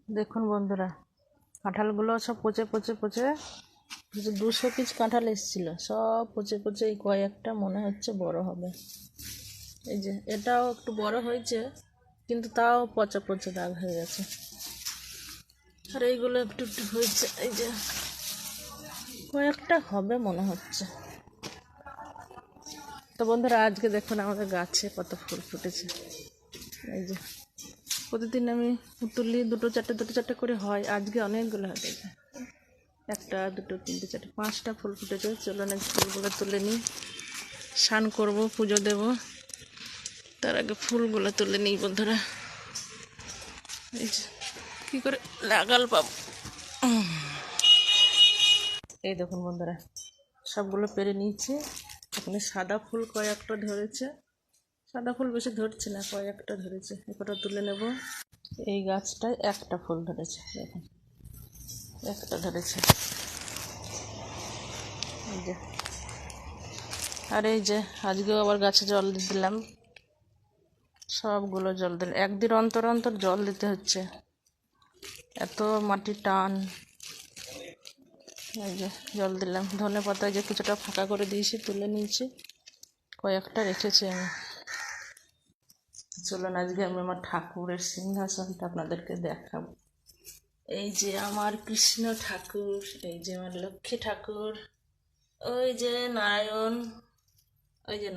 দেখুন বন্ধুরা, কাঁঠালগুলো সব পচে পচে পচে 200 পিস কাঁঠাল এসেছিলো, সব পচে পচে এই কয়েকটা মনে হচ্ছে বড় হবে। এই যে এটাও একটু বড় হয়েছে, কিন্তু তাও পচা পচা দাগ হয়ে গেছে। আর এইগুলো একটু একটু হয়েছে, এই যে কয়েকটা হবে মনে হচ্ছে। তো বন্ধুরা, আজকে দেখুন আমাদের গাছে কত ফুল ফুটেছে। এই যে প্রতিদিন আমি তুলি, দুটো চারটে করে হয়, আজকে অনেকগুলো হয়ে গেছে। 1 2 3 4 5টা ফুল ফুটেছে। চলুন আজ ফুলগুলো তুলে নিই, স্নান করবো, পুজো দেব, তার আগে ফুলগুলো তুলে নিই বন্ধুরা। এই যে কী করে লাগাল পাবো। এই দেখুন বন্ধুরা, সবগুলো পেরে নিয়েছি। এখানে সাদা ফুল কয়েকটা ধরেছে, সাদা ফুল বেশি ধরছে না, কয়েকটা ধরেছে, একটা তুলে নেব। এই গাছটায় একটা ফুল ধরেছে, দেখুন একটা ধরেছে। এই যে, আর এই যে আজকেও আবার গাছে জল দিলাম, সবগুলো জল দিলাম। একদিন অন্তর অন্তর জল দিতে হচ্ছে, এত মাটি টান। এই যে জল দিলাম। ধনে পাতা যে কিছুটা ফাঁকা করে দিয়েছি, তুলে নিয়েছি, কয়েকটা রেখেছি আমি। চলুন আজকে আমি আমার ঠাকুরের সিংহাসনটা আপনাদেরকে দেখাবো। এই যে আমার কৃষ্ণ ঠাকুর, এই যে আমার লক্ষ্মী ঠাকুর, ওই যে নারায়ণ, ওই যে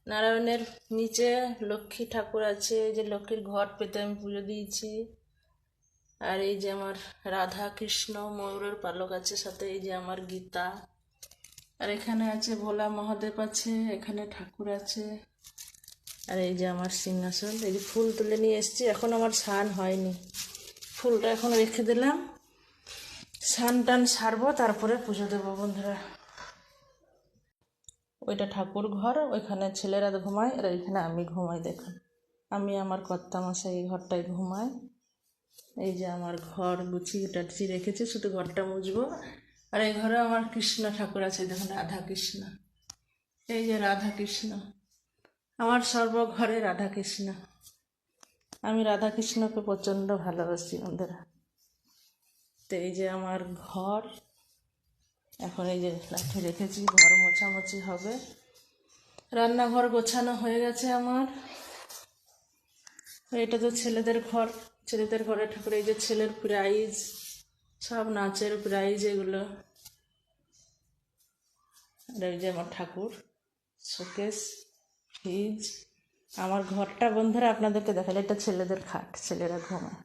নারায়ণের নিচে লক্ষ্মী ঠাকুর আছে। এই যে লক্ষ্মীর ঘট পেতে আমি পুজো দিয়েছি। আর এই যে আমার রাধা কৃষ্ণ ময়ূরের পালক আছে সাথে, এই যে আমার গীতা। আর এখানে আছে ভোলা মহাদেব আছে, এখানে ঠাকুর আছে। আর এই যে আমার সিংহাসন। এই যে ফুল তুলে নিয়ে এসেছি, এখন আমার স্নান হয়নি, ফুলটা এখন রেখে দিলাম, স্নান টান সারবো, তারপরে পুজো দেবো বন্ধুরা। ওইটা ঠাকুর ঘর, ওইখানে ছেলেরা ঘুমায়, আর এইখানে আমি ঘুমাই। দেখুন, আমি আমার কর্তামশাই এই ঘরটায় ঘুমাই। এই যে আমার ঘর গুছিয়ে টাছিয়ে রেখেছি, শুধু ঘরটা মুছবো। আর এই ঘরে আমার কৃষ্ণ ঠাকুর আছে, দেখুন রাধা কৃষ্ণ। এই যে রাধা কৃষ্ণ, আমার সর্বঘরে রাধা কৃষ্ণ। আমি রাধা কৃষ্ণকে প্রচণ্ড ভালোবাসি বন্ধুরা। তো এই যে আমার ঘর, এখন এই যে লাঠি রেখেছি, ঘর মোছামুছি হবে। রান্নাঘর গোছানো হয়ে গেছে আমার। এটা তো ছেলেদের ঘর, ছেলেদের ঘরে ঠাকুর। এই যে ছেলের প্রাইজ, সব নাচের প্রাইজ এগুলো। আর এই যে আমার ঠাকুর, শোকেস, ফ্রিজ। আমার ঘরটা বন্ধুরা আপনাদেরকে দেখালে, এটা ছেলেদের খাট, ছেলেরা ঘুমায়।